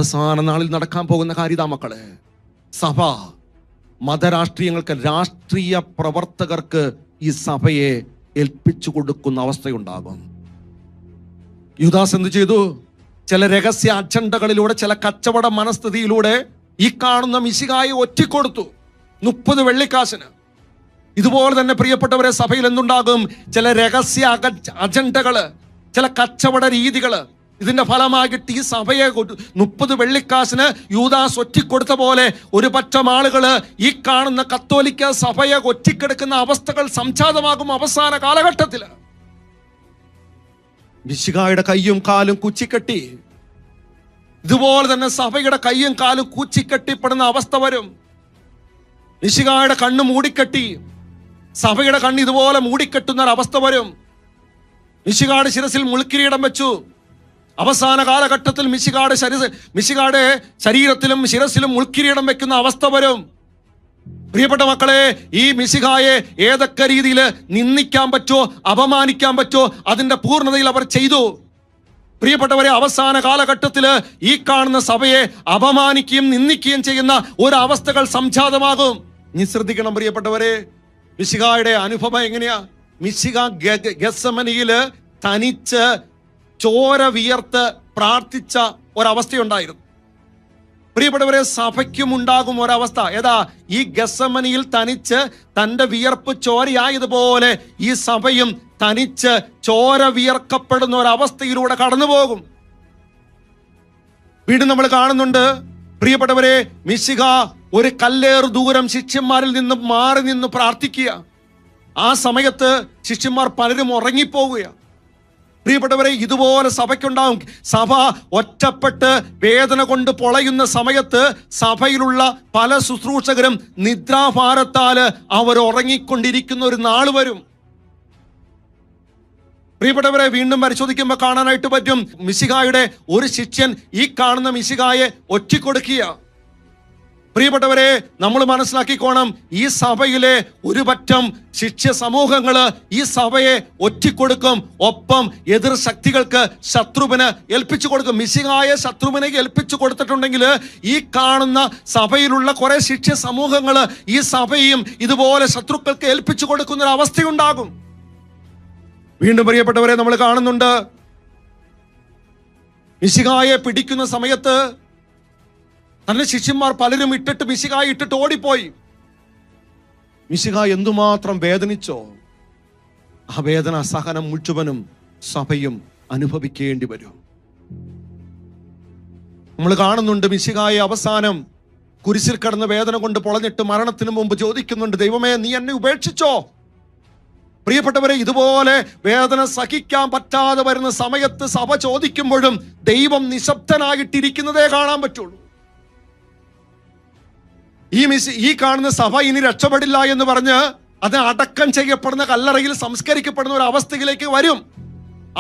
അവസാന നാളിൽ നടക്കാൻ പോകുന്ന കാര്യതാ മക്കളെ. സഭ മതരാഷ്ട്രീയങ്ങൾക്ക്, രാഷ്ട്രീയ പ്രവർത്തകർക്ക് ഈ സഭയെ ഏൽപ്പിച്ചു കൊടുക്കുന്ന അവസ്ഥയുണ്ടാകും. യൂദാസ് എന്ത് ചെയ്തു? ചില രഹസ്യ അജണ്ടകളിലൂടെ, ചില കച്ചവട മനസ്ഥിതിയിലൂടെ ഈ കാണുന്ന മിശിഹായെ ഒറ്റിക്കൊടുത്തു 30 വെള്ളിക്കാശിന്. ഇതുപോലെ തന്നെ പ്രിയപ്പെട്ടവരെ, സഭയിൽ എന്തുണ്ടാകും? ചില രഹസ്യ അജണ്ടകള്, ചില കച്ചവട രീതികള്. ഇതിന്റെ ഫലമായിട്ട് ഈ സഭയെ 30 വെള്ളിക്കാശിന് യൂദാസ് ഒറ്റിക്കൊടുത്ത പോലെ ഒരു പറ്റം ആളുകള് ഈ കാണുന്ന കത്തോലിക്ക സഭയെ ഒറ്റിക്കെടുക്കുന്ന അവസ്ഥകൾ സംജാതമാകും അവസാന കാലഘട്ടത്തില്. മിശിഹായുടെ കയ്യും കാലും കുച്ചിക്കെട്ടി, ഇതുപോലെ തന്നെ സഭയുടെ കയ്യും കാലും കൂച്ചിക്കെട്ടിപ്പെടുന്ന അവസ്ഥ വരും. മിശിഹായുടെ കണ്ണ് മൂടിക്കെട്ടി സഭയുടെ കണ്ണ് ഇതുപോലെ മൂടിക്കെട്ടുന്ന ഒരു അവസ്ഥ വരും. മിശിഹായുടെ ശിരസിൽ മുൾക്കിരീടം വെച്ചു. അവസാന കാലഘട്ടത്തിൽ മിശിഹായുടെ ശരീരത്തിലും ശിരസിലും മുൾക്കിരീടം വെക്കുന്ന അവസ്ഥ വരും. പ്രിയപ്പെട്ട മക്കളെ, ഈ മിശിഹായെ ഏതൊക്കെ രീതിയിൽ നിന്ദിക്കാൻ പറ്റുമോ, അപമാനിക്കാൻ പറ്റുമോ, അതിന്റെ പൂർണ്ണതയിൽ അവർ ചെയ്തു. പ്രിയപ്പെട്ടവരെ, അവസാന കാലഘട്ടത്തില് ഈ കാണുന്ന സഭയെ അപമാനിക്കുകയും നിന്ദിക്കുകയും ചെയ്യുന്ന ഒരു അവസ്ഥകൾ സംജാതമാകും. ഇനി ശ്രദ്ധിക്കണം പ്രിയപ്പെട്ടവരെ, മിശിഹായുടെ അനുഭവം എങ്ങനെയാ? മിശിഹാ ഗെത്സമനിയില് തനിച്ച് ചോര വിയർത്ത് പ്രാർത്ഥിച്ച ഒരവസ്ഥയുണ്ടായിരുന്നു. പ്രിയപ്പെട്ടവരെ, സഭയ്ക്കും ഉണ്ടാകും ഒരവസ്ഥ. ഏതാ? ഈ ഗെത്സമനിയിൽ തനിച്ച് തന്റെ വിയർപ്പ് ചോരയായതുപോലെ ഈ സഭയും തനിച്ച് ചോര വിയർക്കപ്പെടുന്ന ഒരവസ്ഥയിലൂടെ കടന്നു പോകും. വീണ്ടും നമ്മൾ കാണുന്നുണ്ട് പ്രിയപ്പെട്ടവരെ, മിശിഹാ ഒരു കല്ലേറ് ദൂരം ശിഷ്യന്മാരിൽ നിന്ന് മാറി നിന്ന് പ്രാർത്ഥിക്കുക. ആ സമയത്ത് ശിഷ്യന്മാർ പലരും ഉറങ്ങിപ്പോവുക. പ്രിയപ്പെട്ടവരെ, ഇതുപോലെ സഭയ്ക്കുണ്ടാവും. സഭ ഒറ്റപ്പെട്ട് വേദന കൊണ്ട് പൊളയുന്ന സമയത്ത് സഭയിലുള്ള പല ശുശ്രൂഷകരും നിദ്രാഭാരത്താല് അവർ ഉറങ്ങിക്കൊണ്ടിരിക്കുന്ന ഒരു നാൾ വരും. പ്രിയപ്പെട്ടവരെ, വീണ്ടും പരിശോധിക്കുമ്പോൾ കാണാനായിട്ട് പറ്റും, മിശിഹായുടെ ഒരു ശിഷ്യൻ ഈ കാണുന്ന മിശിഹായെ ഒറ്റിക്കൊടുക്കുക. പ്രിയപ്പെട്ടവരെ, നമ്മൾ മനസ്സിലാക്കിക്കോണം, ഈ സഭയിലെ ഒരു പറ്റം ശിഷ്യ സമൂഹങ്ങള് ഈ സഭയെ ഒറ്റിക്കൊടുക്കും. ഒപ്പം എതിർ ശക്തികൾക്ക്, ശത്രുവിന് ഏൽപ്പിച്ചു കൊടുക്കും. മിശിഹായെ ശത്രുവിനെ ഏൽപ്പിച്ചു കൊടുത്തിട്ടുണ്ടെങ്കിൽ ഈ കാണുന്ന സഭയിലുള്ള കുറെ ശിഷ്യ സമൂഹങ്ങള് ഈ സഭയും ഇതുപോലെ ശത്രുക്കൾക്ക് ഏൽപ്പിച്ചു കൊടുക്കുന്ന ഒരു അവസ്ഥയുണ്ടാകും. വീണ്ടും പ്രിയപ്പെട്ടവരെ, നമ്മൾ കാണുന്നുണ്ട് മിശിഹായെ പിടിക്കുന്ന സമയത്ത് തന്റെ ശിഷ്യന്മാർ പലരും ഇട്ടിട്ട് മിശിഹായെ ഇട്ടിട്ട് ഓടിപ്പോയി. മിശിഹാ എന്തുമാത്രം വേദനിച്ചോ, ആ വേദന സഹനം മുഴുവനും സഭയും അനുഭവിക്കേണ്ടി വരും. നമ്മൾ കാണുന്നുണ്ട് മിശിഹായെ അവസാനം കുരിശിൽ കിടന്ന വേദന കൊണ്ട് പൊളഞ്ഞിട്ട് മരണത്തിന് മുമ്പ് ചോദിക്കുന്നുണ്ട്, ദൈവമേ, നീ എന്നെ ഉപേക്ഷിച്ചോ? പ്രിയപ്പെട്ടവരെ, ഇതുപോലെ വേദന സഹിക്കാൻ പറ്റാതെ വരുന്ന സമയത്ത് സഭ ചോദിക്കുമ്പോഴും ദൈവം നിശബ്ദനായിട്ടിരിക്കുന്നതേ കാണാൻ പറ്റുള്ളൂ. ഈ കാണുന്ന സഭ ഇനി രക്ഷപ്പെടില്ല എന്ന് പറഞ്ഞ് അത് അടക്കം ചെയ്യപ്പെടുന്ന കല്ലറയിൽ സംസ്കരിക്കപ്പെടുന്ന ഒരു അവസ്ഥയിലേക്ക് വരും.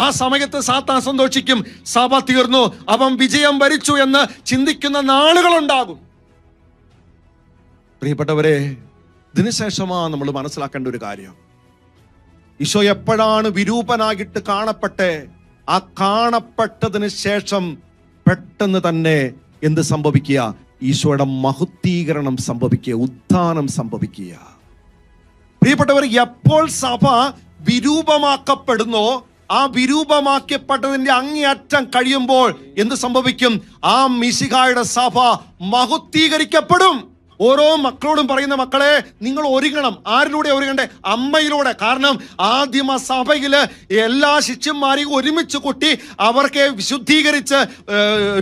ആ സമയത്ത് സാത്താൻ സന്തോഷിക്കും, സഭ തീർന്നു, അവൻ വിജയം വരിച്ചു എന്ന് ചിന്തിക്കുന്ന നാളുകളുണ്ടാകും. പ്രിയപ്പെട്ടവരെ, ഇതിനുശേഷമാ നമ്മൾ മനസ്സിലാക്കേണ്ട ഒരു കാര്യം, ഈശോ എപ്പോഴാണ് വിരൂപനായിട്ട് കാണപ്പെട്ടെ, ആ കാണപ്പെട്ടതിന് ശേഷം പെട്ടെന്ന് തന്നെ എന്ത് സംഭവിക്കുക? ഈശോയുടെ മഹുദ്ധീകരണം സംഭവിക്കുക, ഉത്ഥാനം സംഭവിക്കുക. പ്രിയപ്പെട്ടവർ, എപ്പോൾ സഭ വിരൂപമാക്കപ്പെടുന്നോ, ആ വിരൂപമാക്കപ്പെട്ടതിന്റെ അങ്ങേയറ്റം കഴിയുമ്പോൾ എന്ത് സംഭവിക്കും? ആ മിശിഹായുടെ സഭ മഹുദ്ധീകരിക്കപ്പെടും. ഓരോ മക്കളോടും പറയുന്ന, മക്കളെ, നിങ്ങൾ ഒരുങ്ങണം. ആരിലൂടെ ഒരുങ്ങണ്ടേ? അമ്മയിലൂടെ. കാരണം ആദിമ സഭയില് എല്ലാ ശിഷ്യന്മാരെയും ഒരുമിച്ച് കൂട്ടി അവർക്ക് വിശുദ്ധീകരിച്ച്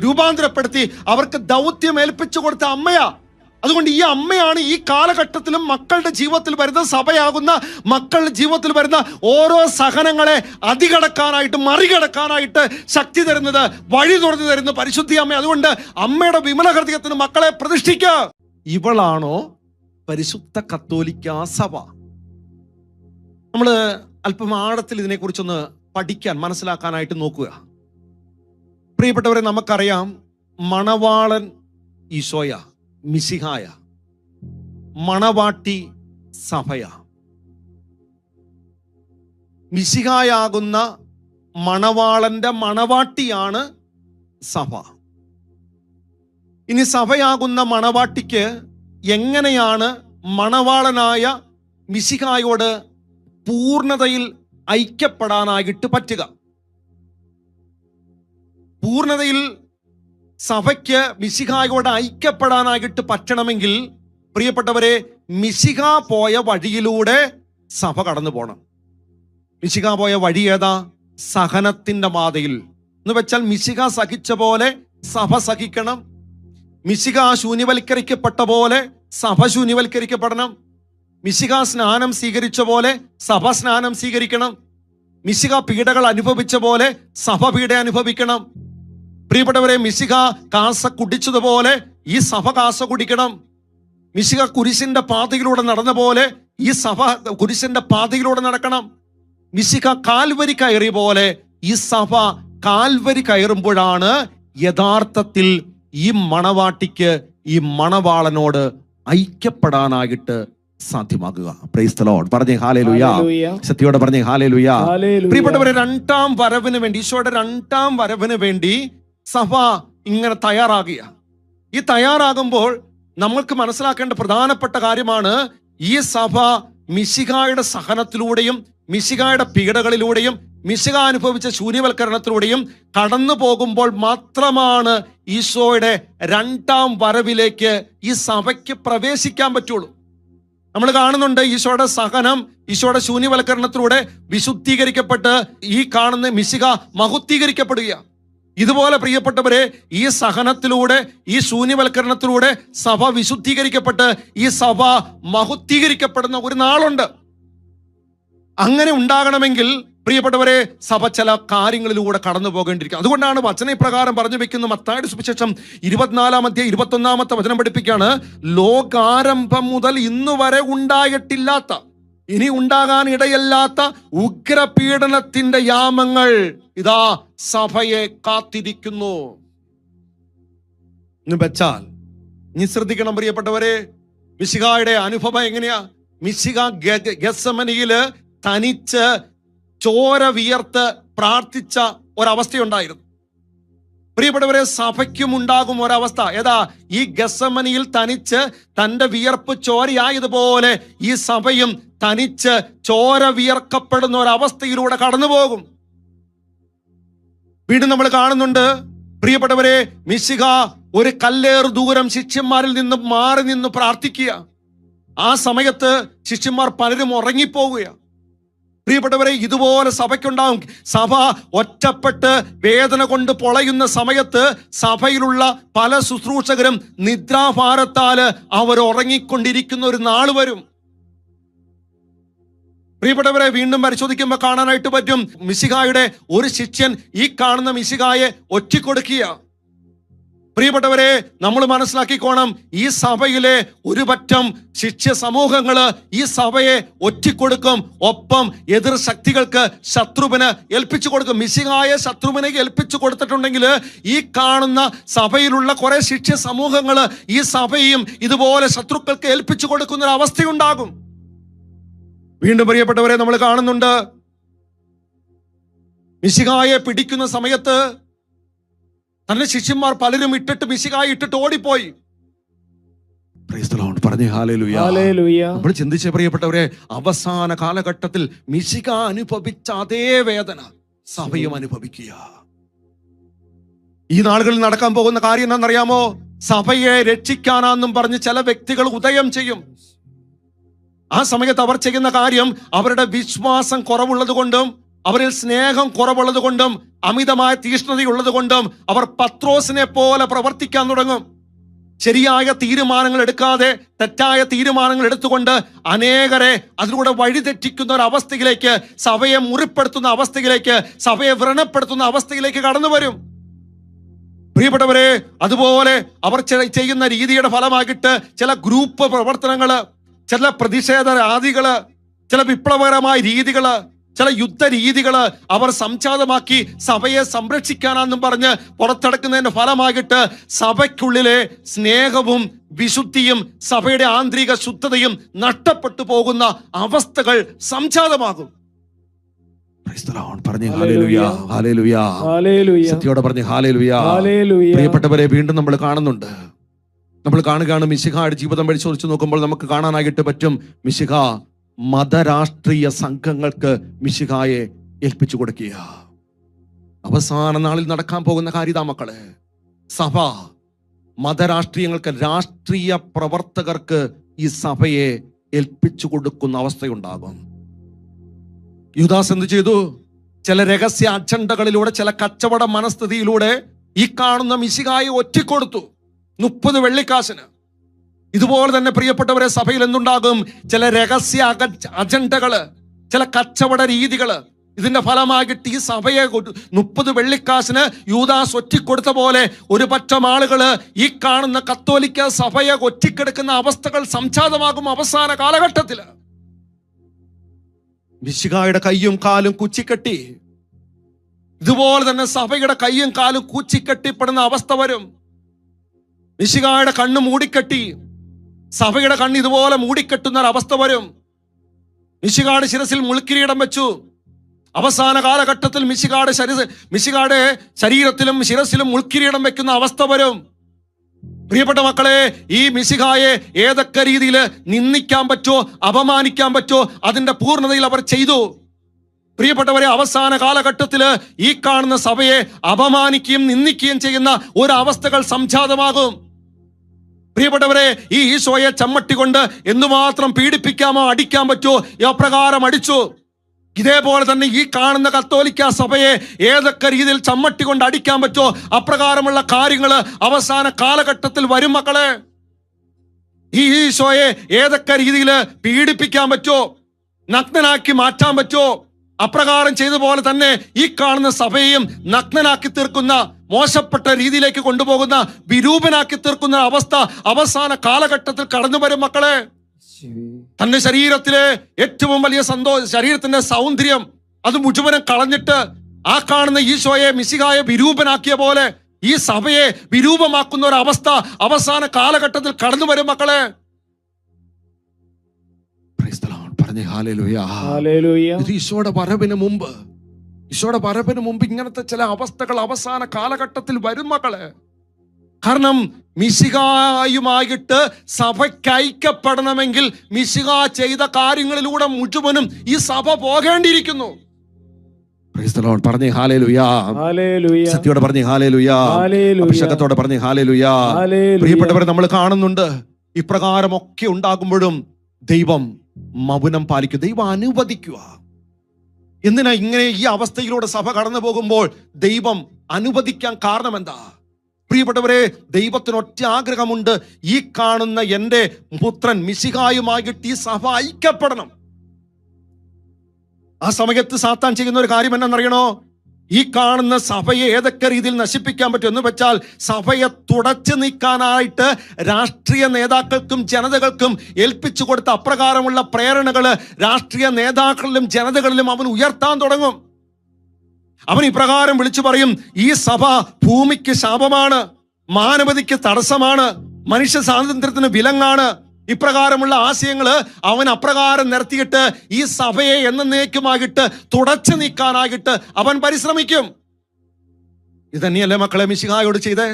രൂപാന്തരപ്പെടുത്തി അവർക്ക് ദൗത്യം ഏൽപ്പിച്ചു കൊടുത്ത അമ്മയാ. അതുകൊണ്ട് ഈ അമ്മയാണ് ഈ കാലഘട്ടത്തിലും മക്കളുടെ ജീവിതത്തിൽ വരുന്ന, സഭയാകുന്ന മക്കളുടെ ജീവിതത്തിൽ വരുന്ന ഓരോ സഹനങ്ങളെ അതികടക്കാനായിട്ട്, മറികടക്കാനായിട്ട് ശക്തി തരുന്നത്, വഴി തുറന്നു തരുന്ന പരിശുദ്ധി അമ്മ. അതുകൊണ്ട് അമ്മയുടെ വിമല ഹൃദയത്തിന് മക്കളെ പ്രതിഷ്ഠിക്കുക. ഇവളാണോ പരിശുദ്ധ കത്തോലിക്ക സഭ? നമ്മൾ അല്പം ആഴത്തിൽ ഇതിനെക്കുറിച്ചൊന്ന് പഠിക്കാൻ, മനസ്സിലാക്കാനായിട്ട് നോക്കുക. പ്രിയപ്പെട്ടവരെ, നമുക്കറിയാം, മണവാളൻ ഈശോയ, മിശിഹായ, മണവാട്ടി സഭയ. മിശിഹായാകുന്ന മണവാളന്റെ മണവാട്ടിയാണ് സഭ. ഇനി സഭയാകുന്ന മണവാട്ടിക്ക് എങ്ങനെയാണ് മണവാളനായ മിശിഹായോട് പൂർണ്ണതയിൽ ഐക്യപ്പെടാനായിട്ട് പറ്റുക? പൂർണ്ണതയിൽ സഭയ്ക്ക് മിശിഹായോട് ഐക്യപ്പെടാനായിട്ട് പറ്റണമെങ്കിൽ പ്രിയപ്പെട്ടവരെ, മിശിഹ പോയ വഴിയിലൂടെ സഭ കടന്നു പോകണം. മിശിഹ പോയ വഴി ഏതാ? സഹനത്തിന്റെ പാതയിൽ എന്ന് വെച്ചാൽ മിശിഹ സഹിച്ച പോലെ സഭ സഹിക്കണം. മിശിഹ ശൂന്യവൽക്കരിക്കപ്പെട്ട പോലെ സഭ ശൂന്യവൽക്കരിക്കപ്പെടണം. മിശിഹ സ്നാനം സ്വീകരിച്ച പോലെ സഭ സ്നാനം സ്വീകരിക്കണം. മിശിഹ പീഡകൾ അനുഭവിച്ച പോലെ സഭ പീഡ അനുഭവിക്കണം. പ്രിയപ്പെട്ടവരെ, മിശിഹ കാസ കുടിച്ചതുപോലെ ഈ സഭ കാസ കുടിക്കണം. മിശിഹ കുരിശിന്റെ പാതയിലൂടെ നടന്ന പോലെ ഈ സഭ കുരിശിന്റെ പാതയിലൂടെ നടക്കണം. മിശിഹ കാൽവരി കയറിയ പോലെ ഈ സഭ കാൽവരി കയറുമ്പോഴാണ് യഥാർത്ഥത്തിൽ ഈ മണവാട്ടിക്ക് ഈ മണവാളനോട് ഐക്യപ്പെടാനായിട്ട് സാധ്യമാകുക. Praise the lord. പറഞ്ഞേ ഹല്ലേലൂയ. സത്യത്തോടെ പറഞ്ഞേ ഹല്ലേലൂയ. പ്രിയപ്പെട്ടവരെ, രണ്ടാം വരവിന് വേണ്ടി, ഈശോയുടെ രണ്ടാം വരവിന് വേണ്ടി സഭ ഇങ്ങനെ തയ്യാറാകുക. ഈ തയ്യാറാകുമ്പോൾ നമ്മൾക്ക് മനസ്സിലാക്കേണ്ട പ്രധാനപ്പെട്ട കാര്യമാണ്, ഈ സഭ മിശിഹായുടെ സഹനത്തിലൂടെയും മിശിഹായുടെ പീഡകളിലൂടെയും മിശിഹ അനുഭവിച്ച ശൂന്യവൽക്കരണത്തിലൂടെയും കടന്നു പോകുമ്പോൾ മാത്രമാണ് ഈശോയുടെ രണ്ടാം വരവിലേക്ക് ഈ സഭയ്ക്ക് പ്രവേശിക്കാൻ പറ്റുള്ളൂ. നമ്മൾ കാണുന്നുണ്ട്, ഈശോയുടെ സഹനം, ഈശോയുടെ ശൂന്യവൽക്കരണത്തിലൂടെ വിശുദ്ധീകരിക്കപ്പെട്ട് ഈ കാണുന്ന മിശിഹ മഹുദ്ധീകരിക്കപ്പെടുക. ഇതുപോലെ പ്രിയപ്പെട്ടവരെ, ഈ സഹനത്തിലൂടെ ഈ ശൂന്യവൽക്കരണത്തിലൂടെ സഭ വിശുദ്ധീകരിക്കപ്പെട്ട് ഈ സഭ മഹുദ്ധീകരിക്കപ്പെടുന്ന ഒരു നാളുണ്ട്. അങ്ങനെ ഉണ്ടാകണമെങ്കിൽ പ്രിയപ്പെട്ടവരെ, സഭ ചില കാര്യങ്ങളിലൂടെ കടന്നു പോകേണ്ടിയിരിക്കും. അതുകൊണ്ടാണ് വചന പ്രകാരം പറഞ്ഞു വെക്കുന്ന മത്തായിയുടെ സുവിശേഷം 24-21 വചനം പഠിപ്പിക്കുകയാണ്, ലോകാരംഭം മുതൽ ഇന്നു വരെ ഉണ്ടായിട്ടില്ലാത്ത, ഇനി ഉണ്ടാകാൻ ഇടയില്ലാത്ത ഉഗ്രപീഡനത്തിന്റെ യാമങ്ങൾ ഇതാ സഭയെ കാത്തിരിക്കുന്നു എന്ന് വെച്ചാൽ, ഇനി ശ്രദ്ധിക്കണം പ്രിയപ്പെട്ടവരെ, മിശിഹായുടെ അനുഭവം എങ്ങനെയാ? മിശിഹ ഗെത്സമനിയില് തനിച്ച് ചോര വിയർത്ത് പ്രാർത്ഥിച്ച ഒരവസ്ഥയുണ്ടായിരുന്നു. പ്രിയപ്പെട്ടവരെ, സഭയ്ക്കും ഉണ്ടാകും ഒരവസ്ഥ. ഏതാ? ഈ ഗെത്സമനിയിൽ തനിച്ച് തന്റെ വിയർപ്പ് ചോരയായതുപോലെ ഈ സഭയും തനിച്ച് ചോര വിയർക്കപ്പെടുന്ന ഒരവസ്ഥയിലൂടെ കടന്നു പോകും. വീണ്ടും നമ്മൾ കാണുന്നുണ്ട് പ്രിയപ്പെട്ടവരെ, മിശിഹ ഒരു കല്ലേറ് ദൂരം ശിഷ്യന്മാരിൽ നിന്ന് മാറി നിന്ന് പ്രാർത്ഥിക്കുക. ആ സമയത്ത് ശിഷ്യന്മാർ പലരും ഉറങ്ങിപ്പോവുക. പ്രിയപ്പെട്ടവരെ, ഇതുപോലെ സഭയ്ക്കുണ്ടാവും. സഭ ഒറ്റപ്പെട്ട് വേദന കൊണ്ട് പൊളയുന്ന സമയത്ത് സഭയിലുള്ള പല ശുശ്രൂഷകരും നിദ്രാഭാരത്താല് അവർ ഉറങ്ങിക്കൊണ്ടിരിക്കുന്ന ഒരു നാൾ വരും. പ്രിയപ്പെട്ടവരെ, വീണ്ടും പരിശോധിക്കുമ്പോൾ കാണാനായിട്ട് പറ്റും, മിശിഹായുടെ ഒരു ശിഷ്യൻ ഈ കാണുന്ന മിശിഹായെ ഒറ്റിക്കൊടുക്കുക. പ്രിയപ്പെട്ടവരെ, നമ്മൾ മനസ്സിലാക്കിക്കോണം, ഈ സഭയിലെ ഒരു പറ്റം ശിഷ്യ സമൂഹങ്ങള് ഈ സഭയെ ഒറ്റിക്കൊടുക്കും. ഒപ്പം എതിർ ശക്തികൾക്ക്, ശത്രുവിന് ഏൽപ്പിച്ചു കൊടുക്കും. മിശിഹായെ ശത്രുവിനെ ഏൽപ്പിച്ചു കൊടുത്തിട്ടുണ്ടെങ്കിൽ ഈ കാണുന്ന സഭയിലുള്ള കുറെ ശിഷ്യ സമൂഹങ്ങള് ഈ സഭയും ഇതുപോലെ ശത്രുക്കൾക്ക് ഏൽപ്പിച്ചു കൊടുക്കുന്ന ഒരു അവസ്ഥയുണ്ടാകും. വീണ്ടും പ്രിയപ്പെട്ടവരെ, നമ്മൾ കാണുന്നുണ്ട്, മിശിഹായെ പിടിക്കുന്ന സമയത്ത് തന്റെ ശിഷ്യന്മാർ പലരും ഇട്ടിട്ട് മിശിഹായെ ഇട്ടിട്ട് ഓടിപ്പോയി. നമ്മൾ ചിന്തിച്ച പ്രിയപ്പെട്ടവരെ, അവസാന കാലഘട്ടത്തിൽ മിശിഹ അനുഭവിച്ച അതേ വേദന സഭയും അനുഭവിക്കുക. ഈ നാളുകളിൽ നടക്കാൻ പോകുന്ന കാര്യം എന്താണെന്നറിയാമോ? സഭയെ രക്ഷിക്കാനാന്നും പറഞ്ഞ് ചില വ്യക്തികൾ ഉദയം ചെയ്യും. ആ സമയത്ത് അവർ ചെയ്യുന്ന കാര്യം, അവരുടെ വിശ്വാസം കുറവുള്ളത് കൊണ്ടും അവരിൽ സ്നേഹം കുറവുള്ളത് കൊണ്ടും അമിതമായ തീഷ്ണതയുള്ളത് കൊണ്ടും അവർ പത്രോസിനെ പോലെ പ്രവർത്തിക്കാൻ തുടങ്ങും. ശരിയായ തീരുമാനങ്ങൾ എടുക്കാതെ തെറ്റായ തീരുമാനങ്ങൾ എടുത്തുകൊണ്ട് അനേകരെ അതിലൂടെ വഴിതെറ്റിക്കുന്ന ഒരു അവസ്ഥയിലേക്ക്, സഭയെ മുറിപ്പെടുത്തുന്ന അവസ്ഥയിലേക്ക്, സഭയെ വ്രണപ്പെടുത്തുന്ന അവസ്ഥയിലേക്ക് കടന്നു വരും. പ്രിയപ്പെട്ടവരെ, അതുപോലെ അവർ ചെയ്യുന്ന രീതിയുടെ ഫലമായിട്ട് ചില ഗ്രൂപ്പ് പ്രവർത്തനങ്ങള്, ചില പ്രതിഷേധ രീതികള്, ചില വിപ്ലവകരമായ രീതികള്, ചില യുദ്ധ രീതികള് അവർ സംജാതമാക്കി സഭയെ സംരക്ഷിക്കാനെന്നും പറഞ്ഞ് പുറത്തെടുക്കുന്നതിന്റെ ഫലമായിട്ട് സഭയ്ക്കുള്ളിലെ സ്നേഹവും വിശുദ്ധിയും സഭയുടെ ആന്തരിക ശുദ്ധതയും നഷ്ടപ്പെട്ടു പോകുന്ന അവസ്ഥകൾ സംജാതമാകും. സത്യയോടെ പറഞ്ഞ് ഹല്ലേലൂയ. പ്രിയപ്പെട്ടവരെ, വീണ്ടും നമ്മൾ കാണുന്നുണ്ട്, നമ്മൾ കാണുകയാണ് മിശിഹായുടെ ജീവിതം പരിശോധിച്ച് നോക്കുമ്പോൾ നമുക്ക് കാണാനായിട്ട് പറ്റും, മിശിഹ മതരാഷ്ട്രീയ സംഘങ്ങൾക്ക് മിശിഹായെ ഏൽപ്പിച്ചു കൊടുക്കുക. അവസാന നാളിൽ നടക്കാൻ പോകുന്ന കാര്യതാ മക്കളെ, സഭ മതരാഷ്ട്രീയങ്ങൾക്ക്, രാഷ്ട്രീയ പ്രവർത്തകർക്ക് ഈ സഭയെ ഏൽപ്പിച്ചു കൊടുക്കുന്ന അവസ്ഥയുണ്ടാകും. യൂദാസ് എന്ത് ചെയ്തു? ചില രഹസ്യ അജണ്ടകളിലൂടെ, ചില കച്ചവട മനസ്ഥിതിയിലൂടെ ഈ കാണുന്ന മിശിഹായെ ഒറ്റിക്കൊടുത്തു 30 വെള്ളിക്കാശിന്. ഇതുപോലെ തന്നെ പ്രിയപ്പെട്ടവരെ, സഭയിൽ എന്തുണ്ടാകും? ചില രഹസ്യ അജണ്ടകള്, ചില കച്ചവട രീതികള്. ഇതിന്റെ ഫലമായിട്ട് ഈ സഭയെ 30 വെള്ളിക്കാശിന് യൂദാസ് ഒറ്റിക്കൊടുത്ത പോലെ ഒരു പറ്റം ആളുകള് ഈ കാണുന്ന കത്തോലിക്ക സഭയെ ഒറ്റിക്കെടുക്കുന്ന അവസ്ഥകൾ സംജാതമാകും അവസാന കാലഘട്ടത്തില്. മിശിഹായുടെ കയ്യും കാലും കുച്ചിക്കെട്ടി, ഇതുപോലെ തന്നെ സഭയുടെ കയ്യും കാലും കൂച്ചിക്കെട്ടിപ്പെടുന്ന അവസ്ഥ വരും. മിശിഹായുടെ കണ്ണ് മൂടിക്കെട്ടി സഭയുടെ കണ്ണ് ഇതുപോലെ മൂടിക്കെട്ടുന്ന ഒരു അവസ്ഥ വരും. മിശിഹായുടെ ശിരസിൽ മുൾക്കിരീടം വെച്ചു. അവസാന കാലഘട്ടത്തിൽ മിശിഹായുടെ ശരീരത്തിലും ശിരസിലും മുൾക്കിരീടം വെക്കുന്ന അവസ്ഥ വരും. പ്രിയപ്പെട്ട മക്കളെ, ഈ മിശിഹായെ ഏതൊക്കെ രീതിയിൽ നിന്ദിക്കാൻ പറ്റോ, അപമാനിക്കാൻ പറ്റോ, അതിന്റെ പൂർണ്ണതയിൽ അവർ ചെയ്തു. പ്രിയപ്പെട്ടവരെ, അവസാന കാലഘട്ടത്തില് ഈ കാണുന്ന സഭയെ അപമാനിക്കുകയും നിന്ദിക്കുകയും ചെയ്യുന്ന ഒരു അവസ്ഥകൾ സംജാതമാകും. പ്രിയപ്പെട്ടവരെ, ഈ ഈശോയെ ചമ്മട്ടി കൊണ്ട് എന്തുമാത്രം പീഡിപ്പിക്കാമോ, അടിക്കാൻ പറ്റുമോ, അപ്രകാരം അടിച്ചു. ഇതേപോലെ തന്നെ ഈ കാണുന്ന കത്തോലിക്ക സഭയെ ഏതൊക്കെ രീതിയിൽ ചമ്മട്ടി കൊണ്ട് അടിക്കാൻ പറ്റുമോ അപ്രകാരമുള്ള കാര്യങ്ങൾ അവസാന കാലഘട്ടത്തിൽ വരും മക്കളെ. ഈ ഈശോയെ ഏതൊക്കെ രീതിയിൽ പീഡിപ്പിക്കാൻ പറ്റുമോ, നഗ്നനാക്കി മാറ്റാൻ പറ്റുമോ, അപ്രകാരം ചെയ്ത പോലെ തന്നെ ഈ കാണുന്ന സഭയെയും നഗ്നനാക്കി തീർക്കുന്ന, മോശപ്പെട്ട രീതിയിലേക്ക് കൊണ്ടുപോകുന്ന, വിരൂപനാക്കി തീർക്കുന്ന അവസ്ഥ അവസാന കാലഘട്ടത്തിൽ കടന്നു വരും മക്കളെ. തന്റെ ശരീരത്തിലെ ഏറ്റവും വലിയ ശരീരത്തിന്റെ സൗന്ദര്യം അത് മുഴുവനും കളഞ്ഞിട്ട് ആ കാണുന്ന ഈശോയെ, മിശിഹായെ വിരൂപനാക്കിയ പോലെ ഈ സഭയെ വിരൂപമാക്കുന്ന ഒരു അവസ്ഥ അവസാന കാലഘട്ടത്തിൽ കടന്നു വരും മക്കളെ. ഈശോയുടെ വരവിന് മുമ്പ് ഇങ്ങനത്തെ ചില അവസ്ഥകൾ അവസാന കാലഘട്ടത്തിൽ വരും മക്കളെ. കാരണം മിശിഹായുമായിട്ട് സഭയ്ക്ക് ഐക്യപ്പെടണമെങ്കിൽ മിശിഹ ചെയ്ത കാര്യങ്ങളിലൂടെ മുഴുവനും ഈ സഭ പോകേണ്ടിയിരിക്കുന്നു. പറഞ്ഞേ ഹല്ലേലൂയ, സത്യത്തോടെ പറഞ്ഞേ ഹല്ലേലൂയ, അഭിഷേകത്തോടെ പറഞ്ഞേ ഹല്ലേലൂയ. പ്രിയപ്പെട്ടവരെ, നമ്മൾ കാണുന്നുണ്ട് ഇപ്രകാരമൊക്കെ ഉണ്ടാകുമ്പോഴും ദൈവം മൗനം പാലിക്കുക, ദൈവം അനുവദിക്കുക. എന്തിനാ ഇങ്ങനെ ഈ അവസ്ഥയിലൂടെ സഭ കടന്നു പോകുമ്പോൾ ദൈവം അനുവദിക്കാൻ കാരണം എന്താ? പ്രിയപ്പെട്ടവരെ, ദൈവത്തിന് ഒറ്റ ആഗ്രഹമുണ്ട്, ഈ കാണുന്ന എൻ്റെ പുത്രൻ മിശിഹായുമായിട്ട് ഈ സഭ ഐക്യപ്പെടണം. ആ സമയത്ത് സാത്താൻ ചെയ്യുന്ന ഒരു കാര്യം എന്നറിയണോ? ഈ കാണുന്ന സഭയെ ഏതൊക്കെ രീതിയിൽ നശിപ്പിക്കാൻ പറ്റും എന്ന് വെച്ചാൽ, സഭയെ തുടച്ചു നീക്കാനായിട്ട് രാഷ്ട്രീയ നേതാക്കൾക്കും ജനതകൾക്കും ഏൽപ്പിച്ചു കൊടുത്ത അപ്രകാരമുള്ള പ്രേരണകള് രാഷ്ട്രീയ നേതാക്കളിലും ജനതകളിലും അവൻ ഉയർത്താൻ തുടങ്ങും. അവൻ ഇപ്രകാരം വിളിച്ചു പറയും, ഈ സഭ ഭൂമിക്ക് ശാപമാണ്, മാനവതയ്ക്ക് തടസ്സമാണ്, മനുഷ്യ സ്വാതന്ത്ര്യത്തിന് വിലങ്ങാണ്. ഇപ്രകാരമുള്ള ആശയങ്ങള് അവൻ അപ്രകാരം നിരത്തിയിട്ട് ഈ സഭയെ എന്നേക്കുമായിട്ട് തുടച്ചു നീക്കാനായിട്ട് അവൻ പരിശ്രമിക്കും. ഇതന്നെയല്ലേ മക്കളെ മിശിഹായോട് ചെയ്തേ?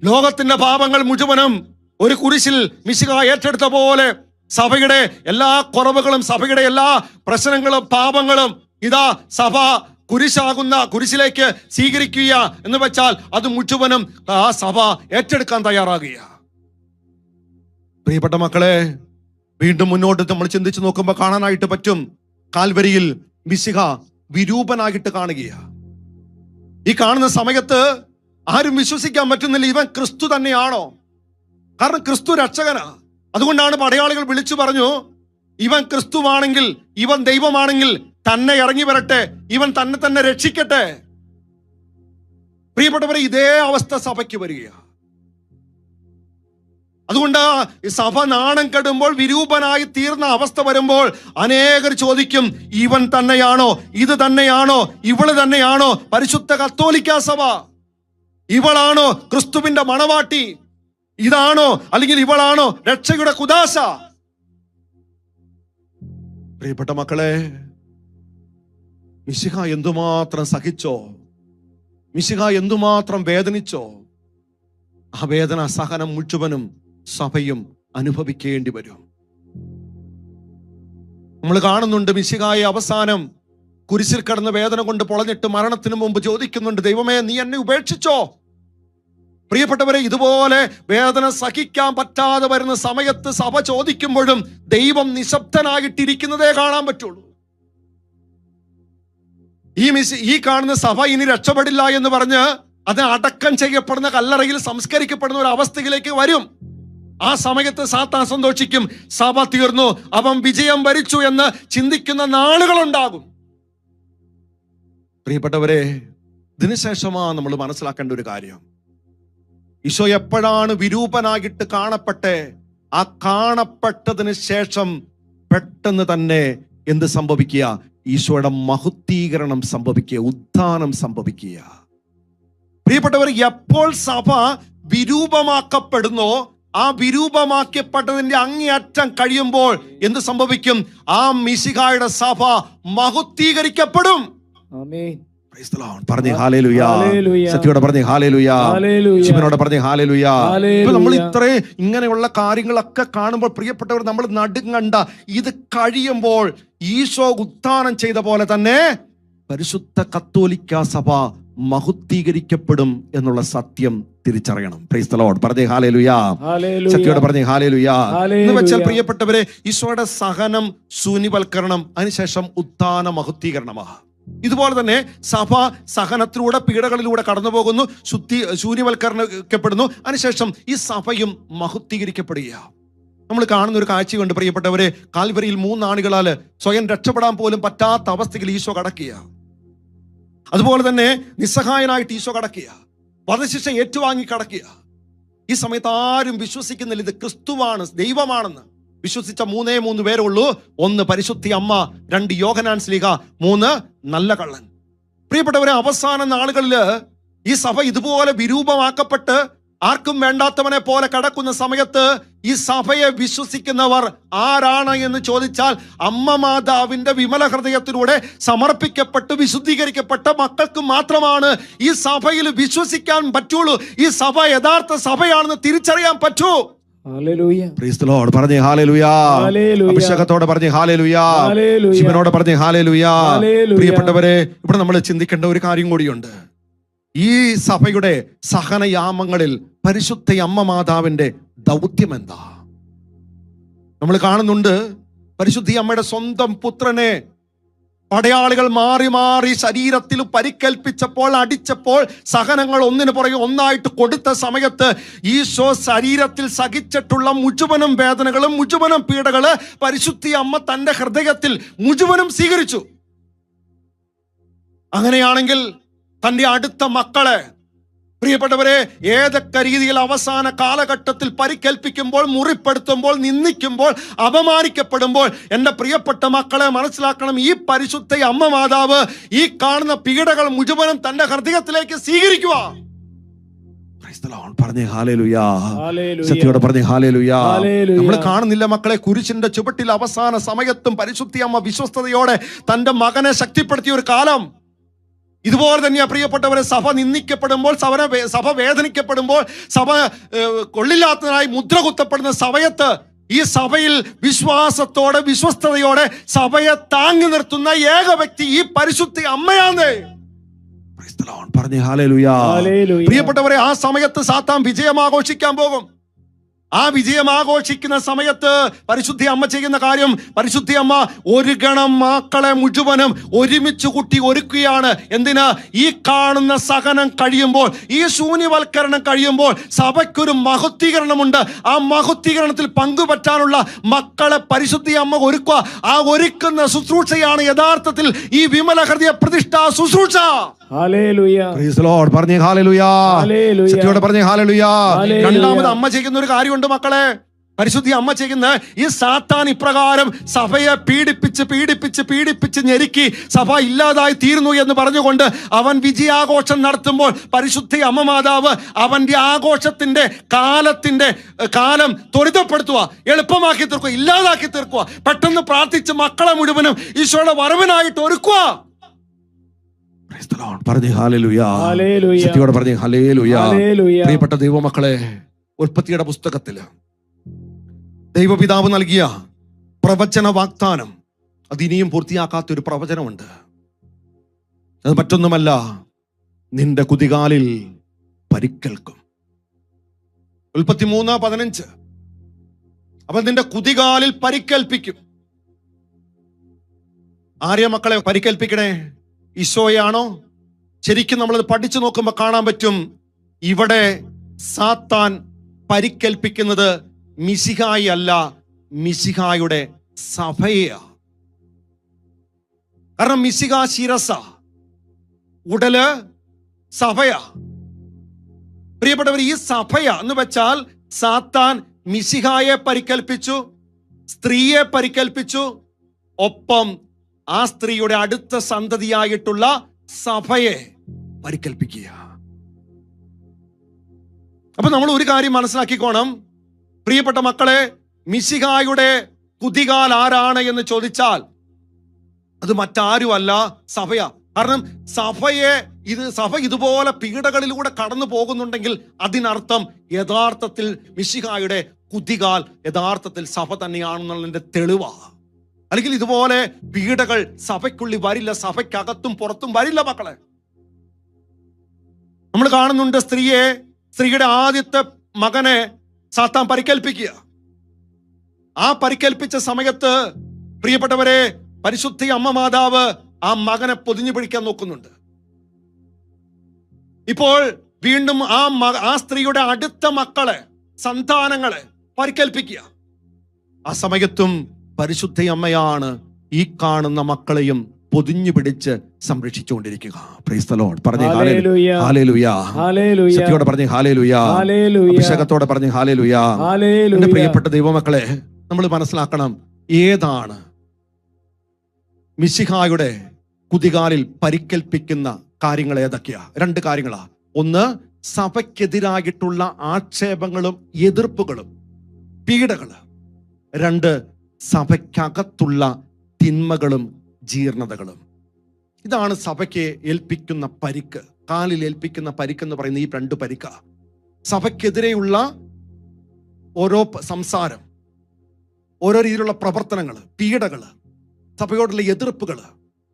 ലോകത്തിന്റെ പാപങ്ങൾ മുഴുവനും ഒരു കുരിശിൽ മിശിഹ ഏറ്റെടുത്ത പോലെ സഭയുടെ എല്ലാ കുറവുകളും, സഭയുടെ എല്ലാ പ്രശ്നങ്ങളും, പാപങ്ങളും ഇതാ സഭ കുരിശിലേക്ക് സ്വീകരിക്കുക എന്ന് വെച്ചാൽ അത് മുഴുവനും ആ സഭ ഏറ്റെടുക്കാൻ തയ്യാറാകുക. പ്രിയപ്പെട്ട മക്കളെ, വീണ്ടും മുന്നോട്ട് നമ്മൾ ചിന്തിച്ചു നോക്കുമ്പോൾ കാണാനായിട്ട് പറ്റും, കാൽവരിയിൽ മിശിഹ വിരൂപനായിട്ട് കാണുകയാണ്. ഈ കാണുന്ന സമയത്ത് ആരും വിശ്വസിക്കാൻ പറ്റുന്നില്ല, ഇവൻ ക്രിസ്തു തന്നെയാണോ? കാരണം ക്രിസ്തു രക്ഷകനാ. അതുകൊണ്ടാണ് പടയാളികൾ വിളിച്ചു പറഞ്ഞു, ഇവൻ ക്രിസ്തുവാണെങ്കിൽ, ഇവൻ ദൈവമാണെങ്കിൽ തന്നെ ഇറങ്ങി വരട്ടെ, ഇവൻ തന്നെ രക്ഷിക്കട്ടെ. പ്രിയപ്പെട്ടവരെ, ഇതേ അവസ്ഥ സഭയ്ക്ക് വരികയാണ്. അതുകൊണ്ട് സഭ നാണം കെടുമ്പോൾ, വിരൂപനായി തീർന്ന അവസ്ഥ വരുമ്പോൾ അനേകർ ചോദിക്കും, ഇവൻ തന്നെയാണോ, ഇത് തന്നെയാണോ, ഇവള് തന്നെയാണോ പരിശുദ്ധ കത്തോലിക്ക സഭ? ഇവളാണോ ക്രിസ്തുവിന്റെ മണവാട്ടി? ഇതാണോ അല്ലെങ്കിൽ ഇവളാണോ രക്ഷയുടെ കുദാശ? പ്രിയപ്പെട്ട മക്കളെ, മിശിഹ എന്തുമാത്രം സഹിച്ചോ, മിശിഹ എന്തുമാത്രം വേദനിച്ചോ, ആ വേദന സഹനം മുഴുവനും സഭയും അനുഭവിക്കേണ്ടി വരും. നമ്മൾ കാണുന്നുണ്ട് മിശിഹായെ അവസാനം കുരിശിൽ കിടന്ന വേദന കൊണ്ട് പൊളഞ്ഞിട്ട് മരണത്തിന് മുമ്പ് ചോദിക്കുന്നുണ്ട്, ദൈവമേ നീ എന്നെ ഉപേക്ഷിച്ചോ? പ്രിയപ്പെട്ടവരെ, ഇതുപോലെ വേദന സഹിക്കാൻ പറ്റാതെ വരുന്ന സമയത്ത് സഭ ചോദിക്കുമ്പോഴും ദൈവം നിശബ്ദനായിട്ടിരിക്കുന്നതേ കാണാൻ പറ്റുള്ളൂ. ഈ കാണുന്ന സഭ ഇനി രക്ഷപ്പെടില്ല എന്ന് പറഞ്ഞ് അത് അടക്കം ചെയ്യപ്പെടുന്ന കല്ലറയിൽ സംസ്കരിക്കപ്പെടുന്ന ഒരു അവസ്ഥയിലേക്ക് വരും. ആ സമയത്ത് സാത്താൻ സന്തോഷിക്കും, സഭ തീർന്നു, അവൻ വിജയം വരിച്ചു എന്ന് ചിന്തിക്കുന്ന നാളുകളുണ്ടാകും. പ്രിയപ്പെട്ടവരെ, ഇതിനുശേഷമാണ് നമ്മൾ മനസ്സിലാക്കേണ്ട ഒരു കാര്യം, ഈശോ എപ്പോഴാണ് വിരൂപനായിട്ട് കാണപ്പെട്ടെ, ആ കാണപ്പെട്ടതിന് ശേഷം പെട്ടെന്ന് തന്നെ എന്ത് സംഭവിക്കുക? ഈശോയുടെ മഹുദ്ധീകരണം സംഭവിക്കുക, ഉത്ഥാനം സംഭവിക്കുക. പ്രിയപ്പെട്ടവർ, എപ്പോൾ സഭ വിരൂപമാക്കപ്പെടുന്നോ, ആ വിരൂപമാക്കപ്പെട്ടതിന്റെ അങ്ങേയറ്റം കഴിയുമ്പോൾ എന്ത് സംഭവിക്കും? ആ മിശിഹായുടെ സഭ മഹുദ്ധീകരിക്കപ്പെടും. ആമേൻ. പറഞ്ഞേ ഹല്ലേലൂയ. സത്യോടെ പറഞ്ഞേ ഹല്ലേലൂയ. ശിവനോട് പറഞ്ഞേ ഹല്ലേലൂയ. ഇപ്പൊ നമ്മൾ ഇത്രയും ഇങ്ങനെയുള്ള കാര്യങ്ങളൊക്കെ കാണുമ്പോൾ പ്രിയപ്പെട്ടവർ, നമ്മൾ നടുങ്ങണ്ട. ഇത് കഴിയുമ്പോൾ ഈശോ ഉത്ഥാനം ചെയ്ത പോലെ തന്നെ പരിശുദ്ധ കത്തോലിക്ക സഭ മഹുദ്ധീകരിക്കപ്പെടും എന്നുള്ള സത്യം തിരിച്ചറിയണം. Price the lord. പറഞ്ഞേ ഹല്ലേലൂയ. സത്യോടെ പറഞ്ഞേ ഹല്ലേലൂയ. എന്ന് വെച്ചാൽ പ്രിയപ്പെട്ടവരെ, ഈശോയുടെ സഹനം, ശൂന്യവൽക്കരണം, അതിനുശേഷം ഉത്ഥാന മഹുദ്ധീകരണമാണ്. ഇതുപോലെ തന്നെ സഭ സഹനത്തിലൂടെ പീഡകളിലൂടെ കടന്നു പോകുന്നു, ശൂന്യവൽക്കരണപ്പെടുന്നു, അതിനുശേഷം ഈ സഭയും മഹുദ്ധീകരിക്കപ്പെടുക. നമ്മൾ കാണുന്ന ഒരു കാഴ്ചയുണ്ട് പ്രിയപ്പെട്ടവരെ, കാൽവരിയിൽ 3 ആണികളാൽ സ്വയം രക്ഷപ്പെടാൻ പോലും പറ്റാത്ത അവസ്ഥയിൽ ഈശോ കടക്കുക. അതുപോലെ തന്നെ നിസ്സഹായനായിട്ട് ഈശോ കടക്കുക, വധശിക്ഷ ഏറ്റുവാങ്ങി കടക്കുക. ഈ സമയത്ത് ആരും വിശ്വസിക്കുന്നില്ല ഇത് ക്രിസ്തുവാണ്, ദൈവമാണെന്ന്. വിശ്വസിച്ച 3 പേരേ ഉള്ളൂ. 1 പരിശുദ്ധി അമ്മ, 2 യോഹന്നാൻ ശ്ലീഹ, 3 നല്ല കള്ളൻ. പ്രിയപ്പെട്ടവരെ, അവസാന നാളുകളിൽ ഈ സഭ ഇതുപോലെ വിരൂപമാക്കപ്പെട്ട് ആർക്കും വേണ്ടാത്തവനെ പോലെ കടക്കുന്ന സമയത്ത് ഈ സഭയെ വിശ്വസിക്കുന്നവർ ആരാണ് എന്ന് ചോദിച്ചാൽ, അമ്മ മാതാവിന്റെ വിമല ഹൃദയത്തിലൂടെ സമർപ്പിക്കപ്പെട്ട് വിശുദ്ധീകരിക്കപ്പെട്ട മക്കൾക്ക് മാത്രമാണ് ഈ സഭയിൽ വിശ്വസിക്കാൻ പറ്റുള്ളൂ. ഈ സഭ യഥാർത്ഥ സഭയാണെന്ന് തിരിച്ചറിയാൻ പറ്റൂ. Price the lord. പറഞ്ഞേ ഹല്ലേലൂയ. അഭിഷേകത്തോടെ പറഞ്ഞേ ഹല്ലേലൂയ. ശിവനോട് പറഞ്ഞേ ഹല്ലേലൂയ. പ്രിയപ്പെട്ടവരെ, ഇവിടെ നമ്മൾ ചിന്തിക്കേണ്ട ഒരു കാര്യം കൂടിയുണ്ട്. ഈ സഭയുടെ സഹനയാമങ്ങളിൽ പരിശുദ്ധ അമ്മ മാതാവിന്റെ ദൗത്യം എന്താ? നമ്മൾ കാണുന്നുണ്ട്, പരിശുദ്ധ അമ്മയുടെ സ്വന്തം പുത്രനെ പടയാളികൾ മാറി മാറി ശരീരത്തിൽ പരിക്കേൽപ്പിച്ചപ്പോൾ, അടിച്ചപ്പോൾ, സഹനങ്ങൾ ഒന്നിനു പുറകെ ഒന്നായിട്ട് കൊടുത്ത സമയത്ത് ഈശോ ശരീരത്തിൽ സഹിച്ചിട്ടുള്ള മുഴുവനും വേദനകളും മുഴുവനും പീഡകള് പരിശുദ്ധ അമ്മ തന്റെ ഹൃദയത്തിൽ മുഴുവനും സ്വീകരിച്ചു. അങ്ങനെയാണെങ്കിൽ തന്റെ അടുത്ത മക്കളെ, പ്രിയപ്പെട്ടവരെ, ഏതൊക്കെ രീതിയിൽ അവസാന കാലഘട്ടത്തിൽ പരിക്കേൽപ്പിക്കുമ്പോൾ, മുറിപ്പെടുത്തുമ്പോൾ, നിന്ദിക്കുമ്പോൾ, അപമാനിക്കപ്പെടുമ്പോൾ, എൻ്റെ പ്രിയപ്പെട്ട മക്കളെ മനസ്സിലാക്കണം, ഈ പരിശുദ്ധ അമ്മ മാതാവ് ഈ കാണുന്ന പീഡകൾ മുഴുവനും തന്റെ ഹൃദയത്തിലേക്ക് സ്വീകരിക്കുക. പറഞ്ഞേ ഹല്ലേലൂയ. സത്യോടെ പറഞ്ഞേ ഹല്ലേലൂയ. നമ്മൾ കാണുന്നില്ല മക്കളെ, കുരിശിന്റെ ചുവട്ടിൽ അവസാന സമയത്തും പരിശുദ്ധ അമ്മ വിശ്വസ്തയോടെ തന്റെ മകനെ ശക്തിപ്പെടുത്തിയ ഒരു കാലം. ഇതുപോലെ തന്നെയാ പ്രിയപ്പെട്ടവരെ, സഭ നിന്ദിക്കപ്പെടുമ്പോൾ, സഭ വേദനിക്കപ്പെടുമ്പോൾ, സഭ കൊള്ളില്ലാത്തതായി മുദ്ര കുത്തപ്പെടുന്ന സമയത്ത് ഈ സഭയിൽ വിശ്വാസത്തോടെ വിശ്വസ്തയോടെ സഭയെ താങ്ങി നിർത്തുന്ന ഏക വ്യക്തി ഈ പരിശുദ്ധ അമ്മയാണ്. പറഞ്ഞേ ഹല്ലേലൂയ. പ്രിയപ്പെട്ടവരെ, ആ സമയത്ത് സാത്താൻ വിജയം ആഘോഷിക്കാൻ പോകും. ആ വിജയം ആഘോഷിക്കുന്ന സമയത്ത് പരിശുദ്ധ അമ്മ ചെയ്യുന്ന കാര്യം, പരിശുദ്ധ അമ്മ ഒരു ഗണം മക്കളെ മുഴുവനും ഒരുമിച്ച് കൂട്ടി ഒരുക്കുകയാണ്. എന്തിനാ? ഈ കാണുന്ന സഹനം കഴിയുമ്പോൾ, ഈ ശൂന്യവൽക്കരണം കഴിയുമ്പോൾ സഭയ്ക്കൊരു മഹുദ്ധീകരണമുണ്ട്. ആ മഹുദ്ധീകരണത്തിൽ പങ്കുപറ്റാനുള്ള മക്കളെ പരിശുദ്ധ അമ്മ ഒരുക്കുക. ആ ഒരുക്കുന്ന ശുശ്രൂഷയാണ് യഥാർത്ഥത്തിൽ ഈ വിമല ഹൃദയ പ്രതിഷ്ഠാ ശുശ്രൂഷ. പറഞ്ഞേ ഹല്ലേലൂയ. സത്യോടെ പറഞ്ഞേ ഹല്ലേലൂയ. രണ്ടാമത് അമ്മ ചെയ്യുന്ന ഒരു കാര്യമുണ്ട് മക്കളെ, പരിശുദ്ധി അമ്മ ചെയ്യുന്ന ഈ സാത്താൻ ഇപ്രകാരം സഭയെ പീഡിപ്പിച്ച് ഞെരുക്കി സഭ ഇല്ലാതായി തീരുന്നു എന്ന് പറഞ്ഞുകൊണ്ട് അവൻ വിജയാഘോഷം നടത്തുമ്പോൾ പരിശുദ്ധ അമ്മ മാതാവ് അവന്റെ ആഘോഷത്തിന്റെ കാലം ത്വരിതപ്പെടുത്തുക, എളുപ്പമാക്കി തീർക്കുക, ഇല്ലാതാക്കി തീർക്കുക. പെട്ടെന്ന് പ്രാർത്ഥിച്ച് മക്കളെ മുഴുവനും ഈശോയുടെ വരവിനായിട്ട് ഒരുക്കുക. പറഞ്ഞേ ഹല്ലേലൂയ. ഹല്ലേലൂയ. ശക്തിയോടെ പറഞ്ഞേ ഹല്ലേലൂയ. ഹല്ലേലൂയ. പ്രിയപ്പെട്ട ദൈവമക്കളെ, ഉൽപ്പത്തിയുടെ പുസ്തകത്തില് ദൈവപിതാവ് നൽകിയ പ്രവചന വാഗ്ദാനം, അത് ഇനിയും പൂർത്തിയാക്കാത്തൊരു പ്രവചനമുണ്ട്. അത് മറ്റൊന്നുമല്ല, നിന്റെ കുതികാലിൽ പരിക്കേൽക്കും. 33:15. അപ്പൊ നിന്റെ കുതികാലിൽ പരിക്കേൽപ്പിക്കും. ആരെയാ മക്കളെ പരിക്കേൽപ്പിക്കണേ? ഈശോയാണോ? ശരിക്കും നമ്മളത് പഠിച്ചു നോക്കുമ്പോൾ കാണാൻ പറ്റും, ഇവിടെ സാത്താൻ പരിക്കേൽപ്പിക്കുന്നത് മിശിഹായി അല്ല, മിശിഹായുടെ സഭയാ. കാരണം മിശിഹാ ശിരസ, ഉടല് സഭയാ. പ്രിയപ്പെട്ടവർ, ഈ സഭയാ എന്ന് വെച്ചാൽ സാത്താൻ മിശിഹായെ പരിക്കേൽപ്പിച്ചു, സ്ത്രീയെ പരിക്കേൽപ്പിച്ചു, ഒപ്പം ആ സ്ത്രീയുടെ അടുത്ത സന്തതിയായിട്ടുള്ള സഭയെ പരിക്കേൽപ്പിക്കുക. അപ്പൊ നമ്മൾ ഒരു കാര്യം മനസ്സിലാക്കിക്കോണം, പ്രിയപ്പെട്ട മക്കളെ, മിശിഹായുടെ കുതികാൽ ആരാണ് എന്ന് ചോദിച്ചാൽ അത് മറ്റാരുമല്ല, സഭയാ. കാരണം സഭ ഇതുപോലെ പീഡകളിലൂടെ കടന്നു പോകുന്നുണ്ടെങ്കിൽ അതിനർത്ഥം യഥാർത്ഥത്തിൽ മിശിഹായുടെ കുതികാൽ യഥാർത്ഥത്തിൽ സഭ തന്നെയാണെന്നുള്ളതിന്റെ തെളിവാ. അല്ലെങ്കിൽ ഇതുപോലെ പീഡകൾ സഭയ്ക്കുള്ളിൽ വരില്ല, സഭയ്ക്കകത്തും പുറത്തും വരില്ല മക്കളെ. നമ്മൾ കാണുന്നുണ്ട് സ്ത്രീയുടെ ആദ്യത്തെ മകനെ സാത്താൻ പരിക്കേൽപ്പിക്കുക. ആ പരിക്കേൽപ്പിച്ച സമയത്ത് പ്രിയപ്പെട്ടവരെ, പരിശുദ്ധ അമ്മ മാതാവ് ആ മകനെ പൊതിഞ്ഞു പിടിക്കാൻ നോക്കുന്നുണ്ട്. ഇപ്പോൾ വീണ്ടും ആ സ്ത്രീയുടെ അടുത്ത മക്കളെ, സന്താനങ്ങളെ പരിക്കേൽപ്പിക്കുക. ആ സമയത്തും പരിശുദ്ധ അമ്മയാണ് ഈ കാണുന്ന മക്കളെയും പൊതിഞ്ഞു പിടിച്ച് സംരക്ഷിച്ചുകൊണ്ടിരിക്കുക. Praise the lord. പറഞ്ഞേ ഹല്ലേലൂയ. ഹല്ലേലൂയ. ശക്തിയോടെ പറഞ്ഞേ ഹല്ലേലൂയ. അഭിഷേകത്തോടെ പറഞ്ഞേ ഹല്ലേലൂയ. എന്റെ പ്രിയപ്പെട്ട ദൈവമക്കളെ, നമ്മൾ മനസ്സിലാക്കണം, ഏതാണ് മിശിഹായുടെ കുതികാലിൽ പരിക്കേൽപ്പിക്കുന്ന കാര്യങ്ങൾ ഏതൊക്കെയാ? 2 കാര്യങ്ങളാ. ഒന്ന്, സഭയ്ക്കെതിരായിട്ടുള്ള ആക്ഷേപങ്ങളും എതിർപ്പുകളും പീഡകള്. 2, സഭയ്ക്കകത്തുള്ള തിന്മകളും ജീർണതകളും. ഇതാണ് സഭയ്ക്ക് ഏൽപ്പിക്കുന്ന പരിക്ക്. കാലിൽ ഏൽപ്പിക്കുന്ന പരിക്കെന്ന് പറയുന്ന ഈ 2 പരിക്ക. സഭയ്ക്കെതിരെയുള്ള ഓരോ സംസാരം, ഓരോ രീതിയിലുള്ള പ്രവർത്തനങ്ങൾ, പീഡകള്, സഭയോടുള്ള എതിർപ്പുകള്.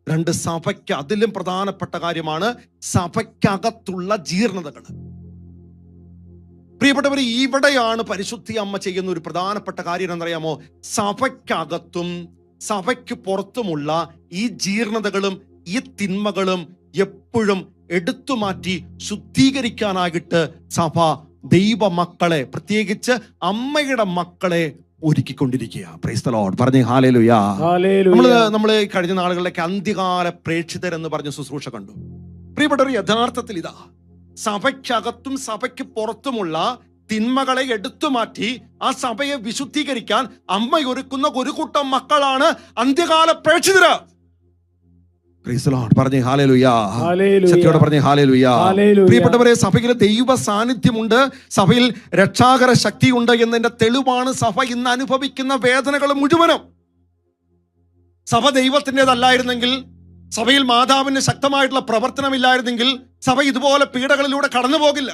2, സഭയ്ക്ക് അതിലും പ്രധാനപ്പെട്ട കാര്യമാണ് സഭയ്ക്കകത്തുള്ള ജീർണതകൾ. പ്രിയപ്പെട്ടവർ, ഇവിടെയാണ് പരിശുദ്ധി അമ്മ ചെയ്യുന്ന ഒരു പ്രധാനപ്പെട്ട കാര്യം എന്നറിയാമോ? സഭയ്ക്കകത്തും സഭയ്ക്ക് പുറത്തുമുള്ള ഈ ജീർണതകളും ഈ തിന്മകളും എപ്പോഴും എടുത്തുമാറ്റി ശുദ്ധീകരിക്കാനായിട്ട് സഭ ദൈവ മക്കളെ, പ്രത്യേകിച്ച് അമ്മയുടെ മക്കളെ ഒരുക്കിക്കൊണ്ടിരിക്കുക. Praise the lord. പറഞ്ഞേ ഹല്ലേലൂയ. നമ്മള് കഴിഞ്ഞ നാളുകളിലേക്ക് അന്ത്യകാല പ്രേക്ഷിതർ എന്ന് പറഞ്ഞ ശുശ്രൂഷ കണ്ടു. പ്രിയപ്പെട്ടവർ, യഥാർത്ഥത്തിൽ ഇതാ, സഭയ്ക്കകത്തും സഭയ്ക്ക് പുറത്തുമുള്ള തിന്മകളെ എടുത്തുമാറ്റി ആ സഭയെ വിശുദ്ധീകരിക്കാൻ അമ്മ ഒരുക്കുന്ന ഒരു കൂട്ടം മക്കളാണ് അന്ത്യകാല പ്രേക്ഷിതര്. Praise the lord. പറഞ്ഞേ ഹല്ലേലൂയ. ശക്തിയോടെ പറഞ്ഞേ ഹല്ലേലൂയ. പ്രിയപ്പെട്ടവരെ, സഭയിൽ ദൈവ സാന്നിധ്യമുണ്ട്, സഭയിൽ രക്ഷാകര ശക്തിയുണ്ട് എന്നതിന്റെ തെളിവാണ് സഭ ഇന്ന് അനുഭവിക്കുന്ന വേദനകൾ മുഴുവനും. സഭ ദൈവത്തിൻ്റെതല്ലായിരുന്നെങ്കിൽ, സഭയിൽ മാതാവിന് ശക്തമായിട്ടുള്ള പ്രവർത്തനമില്ലായിരുന്നെങ്കിൽ സഭ ഇതുപോലെ പീഡകളിലൂടെ കടന്നു പോകില്ല.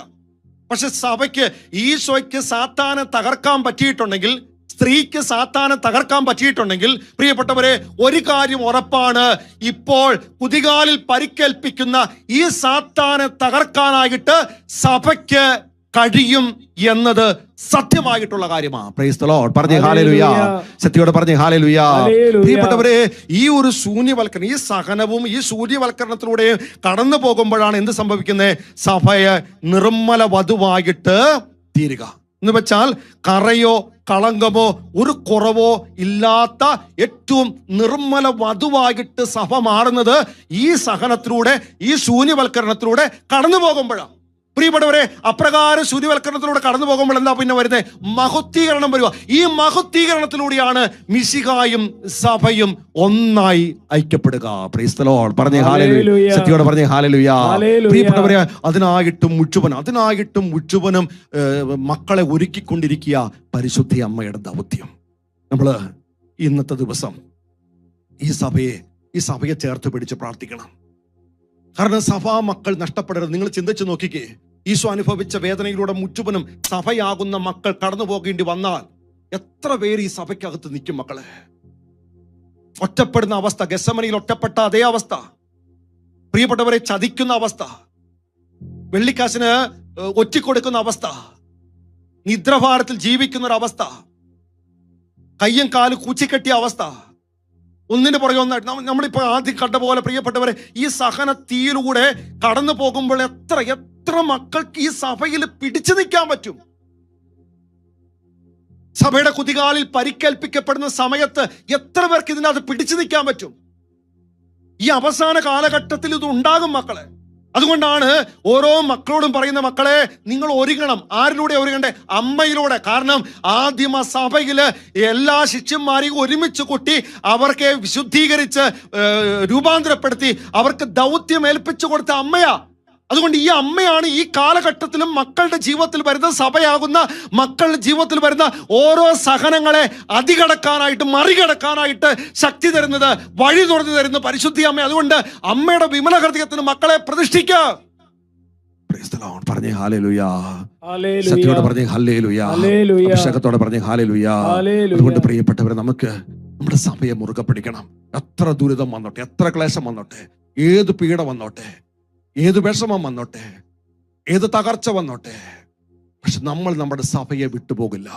പക്ഷെ സഭയ്ക്ക്, ഈശോയ്ക്ക് സാത്താനെ തകർക്കാൻ പറ്റിയിട്ടുണ്ടെങ്കിൽ, സ്ത്രീക്ക് സാത്താനെ തകർക്കാൻ പറ്റിയിട്ടുണ്ടെങ്കിൽ, പ്രിയപ്പെട്ടവരെ, ഒരു കാര്യം ഉറപ്പാണ്, ഇപ്പോൾ കുതികാലിൽ പരിക്കേൽപ്പിക്കുന്ന ഈ സാത്താനെ തകർക്കാനായിട്ട് സഭയ്ക്ക് കഴിയും എന്നത് സത്യമായിട്ടുള്ള കാര്യമാണ്. Price the lord. പറഞ്ഞേ ഹല്ലേലൂയ. ശക്തിയോടെ പറഞ്ഞേ ഹല്ലേലൂയ. പ്രിയപ്പെട്ടവരെ, ഈ ഒരു ശൂന്യവൽക്കരണം, ഈ സഹനവും ഈ ശൂന്യവൽക്കരണത്തിലൂടെ കടന്നു പോകുമ്പോഴാണ് എന്ത് സംഭവിക്കുന്നത്? സഭയെ നിർമ്മല വധുവായിട്ട് തീരുക എന്ന് വെച്ചാൽ കറയോ കളങ്കമോ ഒരു കുറവോ ഇല്ലാത്ത ഏറ്റവും നിർമ്മല വധുവായിട്ട് സഭ മാറുന്നത് ഈ സഹനത്തിലൂടെ, ഈ ശൂന്യവൽക്കരണത്തിലൂടെ കടന്നു പോകുമ്പോഴാണ്. പ്രിയപ്പെട്ടവരെ, അപ്രകാരം ശൂന്യവൽക്കരണത്തിലൂടെ കടന്നു പോകുമ്പോൾ എന്താ പിന്നെ വരുന്നത്? മഹത്വീകരണം വരിക. ഈ മഹത്വീകരണത്തിലൂടെയാണ് മിശിഹായും സഭയും ഒന്നായി ഐക്യപ്പെടുക. Praise the lord. പറഞ്ഞേ ഹല്ലേലൂയ. ശക്തിയോടെ പറഞ്ഞേ ഹല്ലേലൂയ. പ്രിയപ്പെട്ടവരെ, അതിനായിട്ടും മുഴുവനും മക്കളെ ഒരുക്കിക്കൊണ്ടിരിക്കുക പരിശുദ്ധ അമ്മയുടെ ദൗത്യം. നമ്മള് ഇന്നത്തെ ദിവസം ഈ സഭയെ ചേർത്ത് പിടിച്ച് പ്രാർത്ഥിക്കണം. കാരണം സഭാ മക്കൾ നഷ്ടപ്പെടരുത്. നിങ്ങൾ ചിന്തിച്ചു നോക്കിക്കേ, ഈശോ അനുഭവിച്ച വേദനയിലൂടെ മുറ്റുപനും സഭയാകുന്ന മക്കൾ കടന്നു പോകേണ്ടി വന്നാൽ എത്ര പേര് ഈ സഭയ്ക്കകത്ത് നിൽക്കും മക്കളെ? ഒറ്റപ്പെടുന്ന അവസ്ഥ, ഗെത്സമനിയിൽ ഒറ്റപ്പെട്ട അതേ അവസ്ഥ, പ്രിയപ്പെട്ടവരെ ചതിക്കുന്ന അവസ്ഥ, വെള്ളിക്കാശിന് ഒറ്റിക്കൊടുക്കുന്ന അവസ്ഥ, നിദ്രഭാരത്തിൽ ജീവിക്കുന്ന ഒരു അവസ്ഥ, കയ്യും കാലും കൂച്ചിക്കെട്ടിയ അവസ്ഥ, ഒന്നിന് പുറകെ ഒന്നായിട്ട് നമ്മളിപ്പോ ആദ്യം കണ്ട പോലെ പ്രിയപ്പെട്ടവരെ ഈ സഹന തീയിലൂടെ കടന്നു പോകുമ്പോൾ എത്ര മക്കൾക്ക് ഈ സഭയിൽ പിടിച്ചു നിൽക്കാൻ പറ്റും? സഭയുടെ കുതികാലിൽ പരിക്കേൽപ്പിക്കപ്പെടുന്ന സമയത്ത് എത്ര പേർക്ക് ഇതിനകത്ത് പിടിച്ചു നിൽക്കാൻ പറ്റും? ഈ അവസാന കാലഘട്ടത്തിൽ ഇത് ഉണ്ടാകും മക്കളെ. അതുകൊണ്ടാണ് ഓരോ മക്കളോടും പറയുന്ന, മക്കളെ നിങ്ങൾ ഒരുങ്ങണം. ആരിലൂടെ ഒരുങ്ങണ്ടേ? അമ്മയിലൂടെ. കാരണം ആദിമ സഭയില് എല്ലാ ശിഷ്യന്മാരെയും ഒരുമിച്ച് കൂട്ടി അവർക്ക് വിശുദ്ധീകരിച്ച് രൂപാന്തരപ്പെടുത്തി അവർക്ക് ദൗത്യം ഏൽപ്പിച്ചു കൊടുത്ത അമ്മയാ. അതുകൊണ്ട് ഈ അമ്മയാണ് ഈ കാലഘട്ടത്തിലും മക്കളുടെ ജീവിതത്തിൽ വരുന്ന, സഭയാകുന്ന മക്കളുടെ ജീവിതത്തിൽ വരുന്ന ഓരോ സഹനങ്ങളെ അതികടക്കാനായിട്ട്, മറികടക്കാനായിട്ട് ശക്തി തരുന്നത്, വഴി തുറന്നു തരുന്ന പരിശുദ്ധി അമ്മ. അതുകൊണ്ട് അമ്മയുടെ വിമല ഹൃദയത്തിന് മക്കളെ പ്രതിഷ്ഠിക്കുക. പറഞ്ഞേ ഹല്ലേലൂയാ. സത്യത്തോടെ പറഞ്ഞേ ഹല്ലേലൂയാ. അഭിഷേകത്തോടെ പറഞ്ഞേ ഹല്ലേലൂയാ. അതുകൊണ്ട് പ്രിയപ്പെട്ടവരെ, നമുക്ക് നമ്മുടെ സഭയെ മുറുകെ പിടിക്കണം. എത്ര ദുരിതം വന്നോട്ടെ, എത്ര ക്ലേശം വന്നോട്ടെ, ഏത് പീഡ വന്നോട്ടെ, ഏത് വിഷമം വന്നോട്ടെ, ഏത് തകർച്ച വന്നോട്ടെ, പക്ഷെ നമ്മൾ നമ്മുടെ സഭയെ വിട്ടുപോകില്ല.